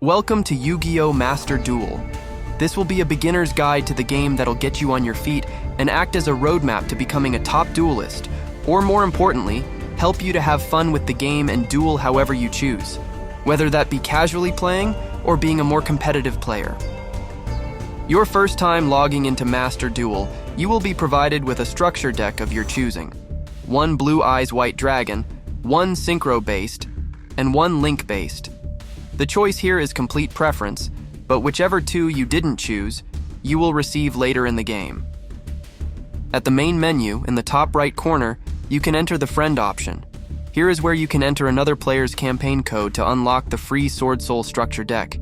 Welcome to Yu-Gi-Oh! Master Duel. This will be a beginner's guide to the game that'll get you on your feet and act as a roadmap to becoming a top duelist, or more importantly, help you to have fun with the game and duel however you choose, whether that be casually playing or being a more competitive player. Your first time logging into Master Duel, you will be provided with a structure deck of your choosing. 1 Blue Eyes White Dragon, 1 Synchro-based, and 1 Link-based. The choice here is complete preference, but whichever two you didn't choose, you will receive later in the game. At the main menu, in the top right corner, you can enter the friend option. Here is where you can enter another player's campaign code to unlock the free Sword Soul structure deck.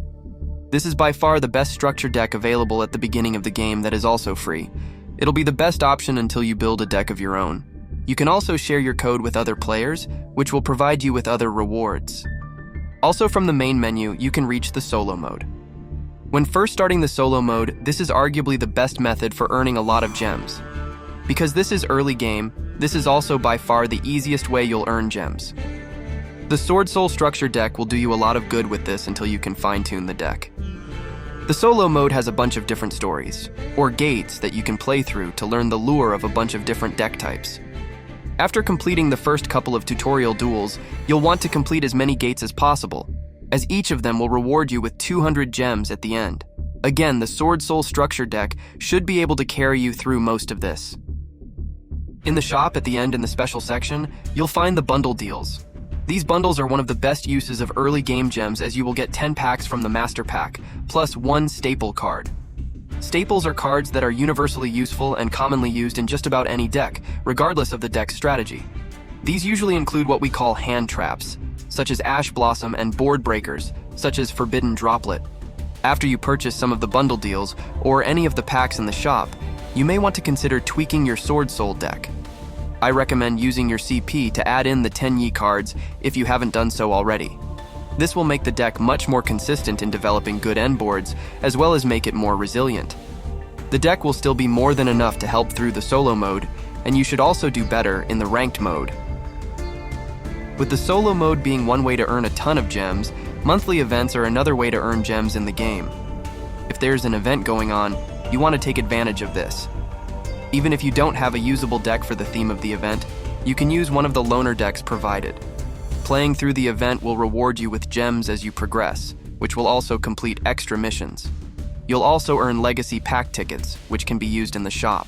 This is by far the best structure deck available at the beginning of the game that is also free. It'll be the best option until you build a deck of your own. You can also share your code with other players, which will provide you with other rewards. Also from the main menu, you can reach the solo mode. When first starting the solo mode, this is arguably the best method for earning a lot of gems. Because this is early game, this is also by far the easiest way you'll earn gems. The Sword Soul structure deck will do you a lot of good with this until you can fine-tune the deck. The solo mode has a bunch of different stories, or gates that you can play through to learn the lure of a bunch of different deck types. After completing the first couple of tutorial duels, you'll want to complete as many gates as possible, as each of them will reward you with 200 gems at the end. Again, the Sword Soul structure deck should be able to carry you through most of this. In the shop at the end in the special section, you'll find the bundle deals. These bundles are one of the best uses of early game gems, as you will get 10 packs from the Master Pack, plus 1 staple card. Staples are cards that are universally useful and commonly used in just about any deck, regardless of the deck's strategy. These usually include what we call hand traps, such as Ash Blossom, and board breakers, such as Forbidden Droplet. After you purchase some of the bundle deals, or any of the packs in the shop, you may want to consider tweaking your Sword Soul deck. I recommend using your CP to add in the 10 Yi cards if you haven't done so already. This will make the deck much more consistent in developing good end boards, as well as make it more resilient. The deck will still be more than enough to help through the solo mode, and you should also do better in the ranked mode. With the solo mode being one way to earn a ton of gems, monthly events are another way to earn gems in the game. If there's an event going on, you want to take advantage of this. Even if you don't have a usable deck for the theme of the event, you can use one of the loaner decks provided. Playing through the event will reward you with gems as you progress, which will also complete extra missions. You'll also earn legacy pack tickets, which can be used in the shop.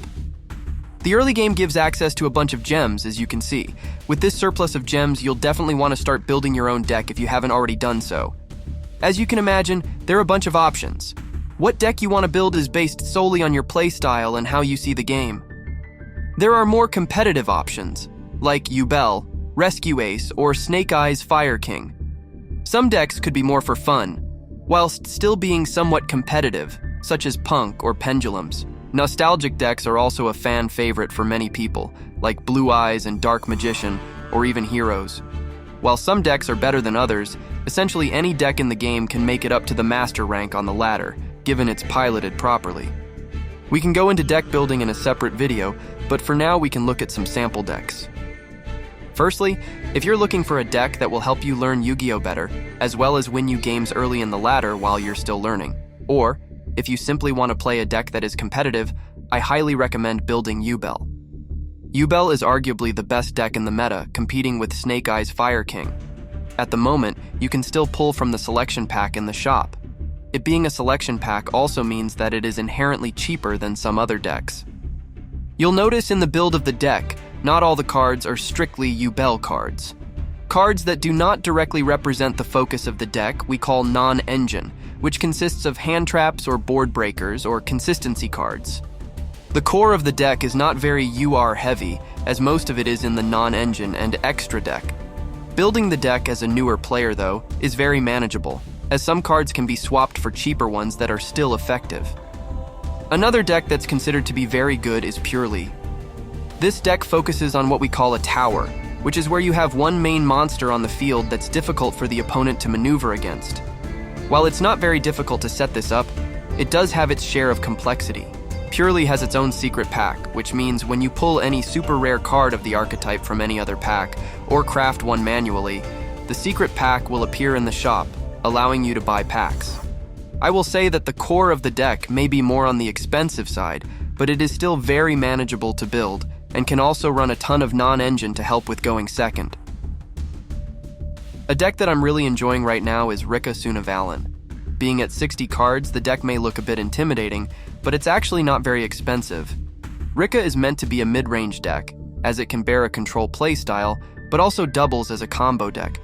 The early game gives access to a bunch of gems, as you can see. With this surplus of gems, you'll definitely want to start building your own deck if you haven't already done so. As you can imagine, there are a bunch of options. What deck you want to build is based solely on your playstyle and how you see the game. There are more competitive options, like Yubel, Rescue Ace, or Snake Eyes Fire King. Some decks could be more for fun, whilst still being somewhat competitive, such as Punk or Pendulums. Nostalgic decks are also a fan favorite for many people, like Blue Eyes and Dark Magician, or even Heroes. While some decks are better than others, essentially any deck in the game can make it up to the master rank on the ladder, given it's piloted properly. We can go into deck building in a separate video, but for now we can look at some sample decks. Firstly, if you're looking for a deck that will help you learn Yu-Gi-Oh! Better, as well as win you games early in the ladder while you're still learning, or if you simply want to play a deck that is competitive, I highly recommend building Yubel. Yubel is arguably the best deck in the meta, competing with Snake Eyes Fire King. At the moment, you can still pull from the selection pack in the shop. It being a selection pack also means that it is inherently cheaper than some other decks. You'll notice in the build of the deck, not all the cards are strictly Yubel cards. Cards that do not directly represent the focus of the deck we call non-engine, which consists of hand traps or board breakers or consistency cards. The core of the deck is not very UR heavy, as most of it is in the non-engine and extra deck. Building the deck as a newer player, though, is very manageable, as some cards can be swapped for cheaper ones that are still effective. Another deck that's considered to be very good is Purely. This deck focuses on what we call a tower, which is where you have one main monster on the field that's difficult for the opponent to maneuver against. While it's not very difficult to set this up, it does have its share of complexity. Purely has its own secret pack, which means when you pull any super rare card of the archetype from any other pack, or craft one manually, the secret pack will appear in the shop, allowing you to buy packs. I will say that the core of the deck may be more on the expensive side, but it is still very manageable to build and can also run a ton of non-engine to help with going second. A deck that I'm really enjoying right now is Rika Sunavalan. Being at 60 cards, the deck may look a bit intimidating, but it's actually not very expensive. Rika is meant to be a mid-range deck, as it can bear a control playstyle, but also doubles as a combo deck.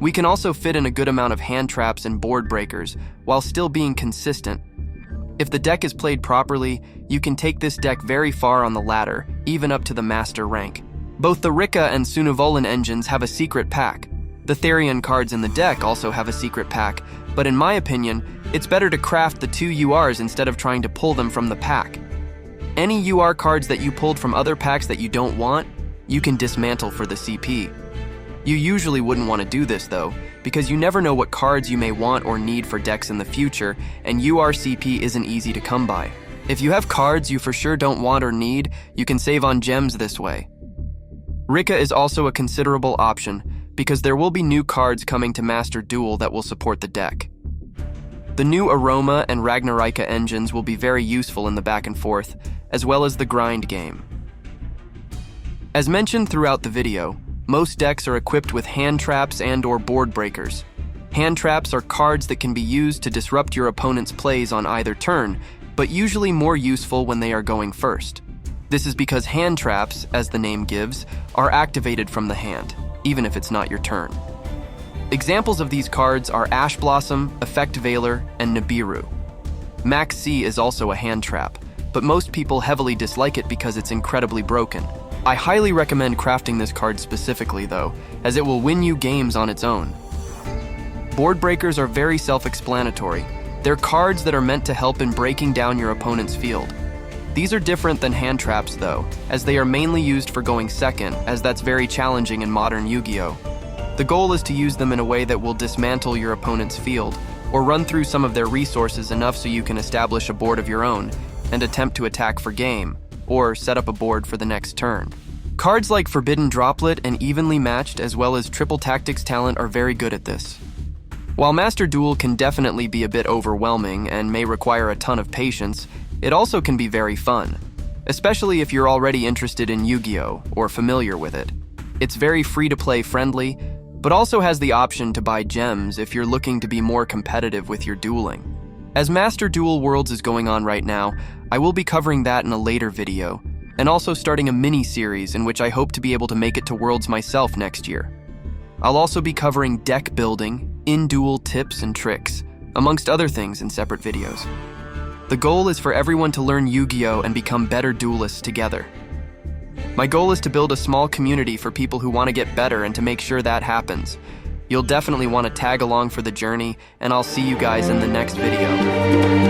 We can also fit in a good amount of hand traps and board breakers, while still being consistent. If the deck is played properly, you can take this deck very far on the ladder, even up to the master rank. Both the Rika and Sunavalan engines have a secret pack. The Therian cards in the deck also have a secret pack, but in my opinion, it's better to craft the 2 URs instead of trying to pull them from the pack. Any UR cards that you pulled from other packs that you don't want, you can dismantle for the CP. You usually wouldn't want to do this though, because you never know what cards you may want or need for decks in the future, and UR CP isn't easy to come by. If you have cards you for sure don't want or need, you can save on gems this way. Rika is also a considerable option, because there will be new cards coming to Master Duel that will support the deck. The new Aroma and Ragnarika engines will be very useful in the back and forth, as well as the grind game. As mentioned throughout the video, most decks are equipped with hand traps and/or board breakers. Hand traps are cards that can be used to disrupt your opponent's plays on either turn, but usually more useful when they are going first. This is because hand traps, as the name gives, are activated from the hand, even if it's not your turn. Examples of these cards are Ash Blossom, Effect Veiler, and Nibiru. Max C is also a hand trap, but most people heavily dislike it because it's incredibly broken. I highly recommend crafting this card specifically though, as it will win you games on its own. Board breakers are very self-explanatory. They're cards that are meant to help in breaking down your opponent's field. These are different than hand traps though, as they are mainly used for going second, as that's very challenging in modern Yu-Gi-Oh! The goal is to use them in a way that will dismantle your opponent's field, or run through some of their resources enough so you can establish a board of your own, and attempt to attack for game, or set up a board for the next turn. Cards like Forbidden Droplet and Evenly Matched as well as Triple Tactics Talent are very good at this. While Master Duel can definitely be a bit overwhelming and may require a ton of patience, it also can be very fun, especially if you're already interested in Yu-Gi-Oh! Or familiar with it. It's very free-to-play friendly, but also has the option to buy gems if you're looking to be more competitive with your dueling. As Master Duel Worlds is going on right now, I will be covering that in a later video, and also starting a mini-series in which I hope to be able to make it to Worlds myself next year. I'll also be covering deck building, in-duel tips and tricks, amongst other things in separate videos. The goal is for everyone to learn Yu-Gi-Oh! And become better duelists together. My goal is to build a small community for people who want to get better, and to make sure that happens, you'll definitely want to tag along for the journey, and I'll see you guys in the next video.